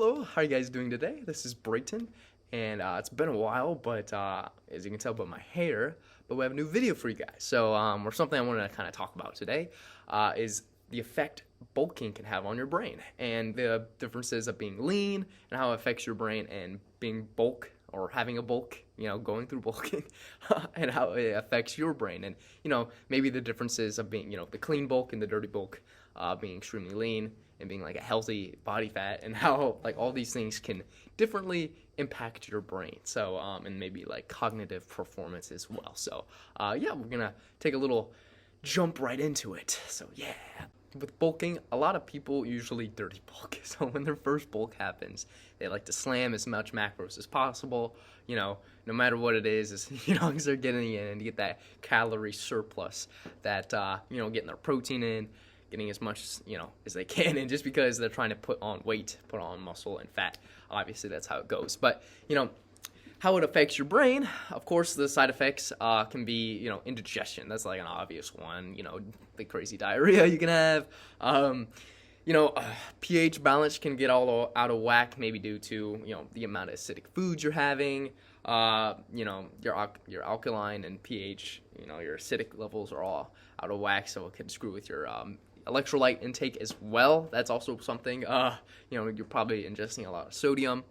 Hello, how are you guys doing today? This is Brayton, and it's been a while, but as you can tell by my hair, but we have a new video for you guys. Or something I wanted to kind of talk about today is the effect bulking can have on your brain, and the differences of being lean and how it affects your brain, and being bulk or having a bulk, going through bulking, and how it affects your brain, and maybe the differences of being, the clean bulk and the dirty bulk, being extremely lean and being like a healthy body fat, and how like all these things can differently impact your brain. And maybe like cognitive performance as well. Yeah, we're gonna take a little jump right into it. With bulking, a lot of people usually dirty bulk. So when their first bulk happens, they like to slam as much macros as possible, no matter what it is, as they're getting in and to get that calorie surplus, that, getting their protein in, getting as much as they can, and just because they're trying to put on weight, put on muscle and fat, obviously that's how it goes. But how it affects your brain, of course, the side effects can be indigestion. That's like an obvious one. The crazy diarrhea you can have. pH balance can get all out of whack, maybe due to the amount of acidic foods you're having. Your alkaline and pH, your acidic levels are all out of whack, so it can screw with your electrolyte intake as well. That's also something. You're probably ingesting a lot of sodium,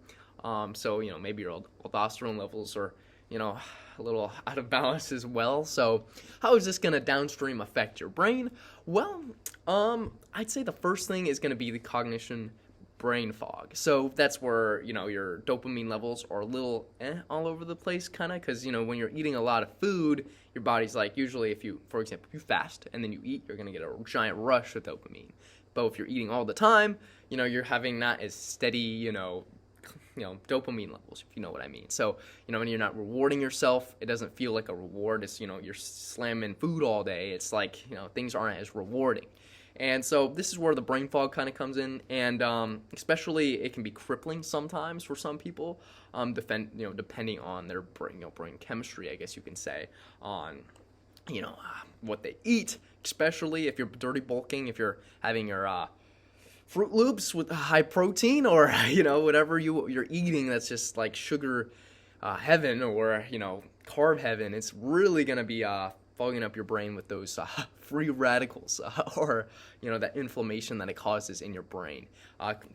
so maybe your aldosterone levels are a little out of balance as well. So how is this going to downstream affect your brain? Well, I'd say the first thing is going to be the cognition brain fog. So that's where your dopamine levels are a little all over the place, kind of, because when you're eating a lot of food, your body's like, usually if you, for example, if you fast and then you eat, you're going to get a giant rush of dopamine. But if you're eating all the time, you're having not as steady dopamine levels, if you know what I mean. So when you're not rewarding yourself, it doesn't feel like a reward. It's you're slamming food all day. It's like things aren't as rewarding. And so this is where the brain fog kind of comes in, and especially it can be crippling sometimes for some people, depending on their brain chemistry, I guess you can say, on what they eat, especially if you're dirty bulking, if you're having your Fruit Loops with high protein, or whatever you're eating that's just like sugar heaven, or carb heaven. It's really gonna be fogging up your brain with those free radicals, or that inflammation that it causes in your brain.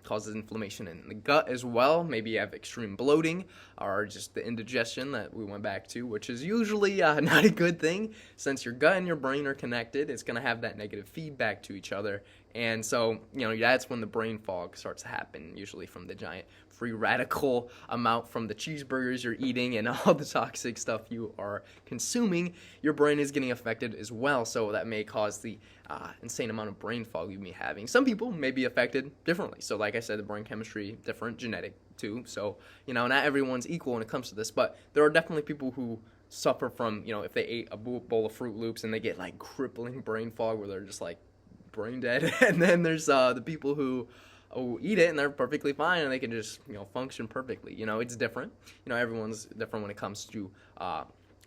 Causes inflammation in the gut as well. Maybe you have extreme bloating, or just the indigestion that we went back to, which is usually not a good thing, since your gut and your brain are connected. It's going to have that negative feedback to each other, and so that's when the brain fog starts to happen, usually from the giant free radical amount from the cheeseburgers you're eating and all the toxic stuff you are consuming. Your brain is getting affected as well, so that may cause the insane amount of brain fog you may be having. Some people may be affected differently. So like I said, the brain chemistry different, genetic too. So not everyone's equal when it comes to this, but there are definitely people who suffer from if they ate a bowl of Fruit Loops and they get like crippling brain fog where they're just like brain dead. And then there's the people who eat it and they're perfectly fine and they can just function perfectly. It's different. Everyone's different when it comes to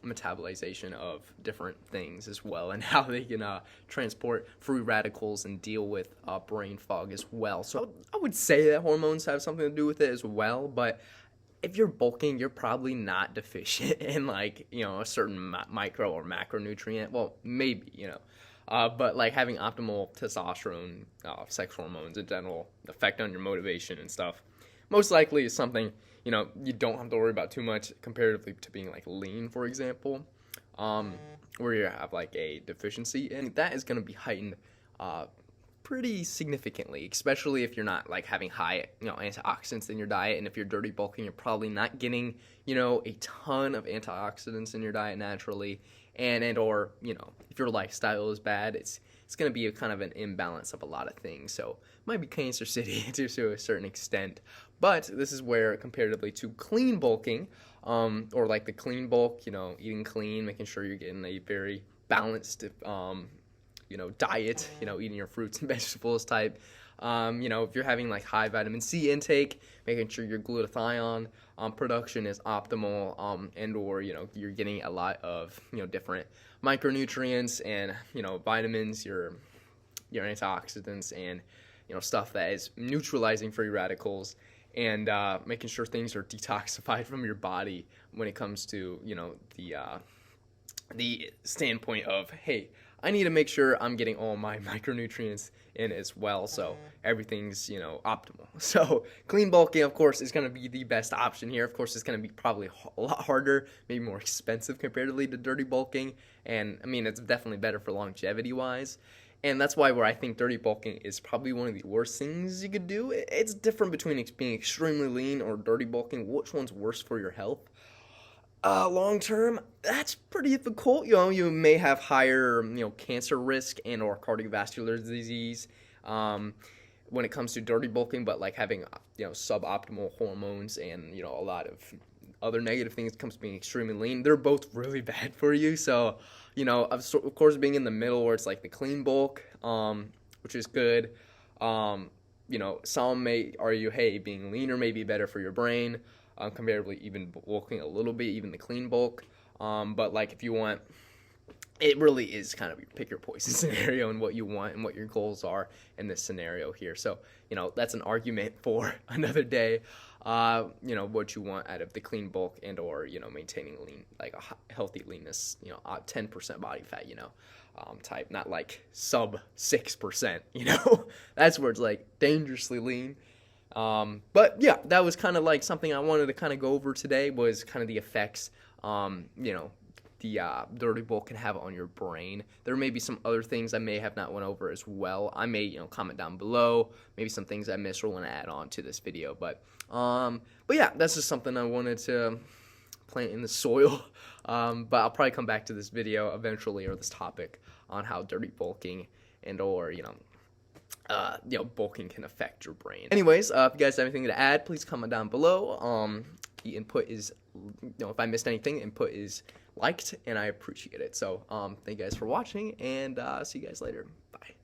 metabolization of different things as well, and how they can transport free radicals and deal with brain fog as well. So I would say that hormones have something to do with it as well, but if you're bulking, you're probably not deficient in like a certain micro or macronutrient. Well, maybe but like having optimal testosterone, sex hormones in general, effect on your motivation and stuff, most likely is something you don't have to worry about too much comparatively to being like lean, for example, where you have like a deficiency, and that is going to be heightened pretty significantly, especially if you're not like having high antioxidants in your diet. And if you're dirty bulking, you're probably not getting a ton of antioxidants in your diet naturally, or if your lifestyle is bad, it's going to be a kind of an imbalance of a lot of things. So it might be Cancer City to a certain extent. But this is where, comparatively to clean bulking, or like the clean bulk, eating clean, making sure you're getting a very balanced, diet, eating your fruits and vegetables type. If you're having like high vitamin C intake, making sure your glutathione production is optimal, or you're getting a lot of different micronutrients and vitamins, your antioxidants, and stuff that is neutralizing free radicals and making sure things are detoxified from your body when it comes to, you know, the standpoint of, hey, I need to make sure I'm getting all my micronutrients in as well, so everything's, you know, optimal. So clean bulking, of course, is going to be the best option here. Of course, it's going to be probably a lot harder, maybe more expensive comparatively to dirty bulking, and I mean, it's definitely better for longevity wise. And that's why where I think dirty bulking is probably one of the worst things you could do. It's different between being extremely lean or dirty bulking. Which one's worse for your health? Long term, that's pretty difficult. You know, you may have higher, you know, cancer risk and or cardiovascular disease when it comes to dirty bulking, but like having, you know, suboptimal hormones and, you know, a lot of other negative things comes to being extremely lean. They're both really bad for you. So, you know, of course, being in the middle where it's like the clean bulk, which is good. You know, some may argue, hey, being leaner may be better for your brain. Comparatively, even bulking a little bit, even the clean bulk. But like if you want, it really is kind of pick your poison scenario and what you want and what your goals are in this scenario here. So, you know, that's an argument for another day. You know, what you want out of the clean bulk and or, you know, maintaining lean, like a healthy leanness, you know, 10% body fat, you know, type, not like sub 6%, you know, that's where it's like dangerously lean. But yeah, that was kind of like something I wanted to kind of go over today, was kind of the effects, you know, the dirty bulk can have on your brain. There may be some other things I may have not went over as well. I may, you know, comment down below, maybe some things I missed or want to add on to this video. But yeah, that's just something I wanted to plant in the soil. But I'll probably come back to this video eventually, or this topic on how dirty bulking and or, you know, bulking can affect your brain. Anyways, if you guys have anything to add, please comment down below. The input is, you know, if I missed anything, input is liked, and I appreciate it. So, thank you guys for watching, and see you guys later. Bye.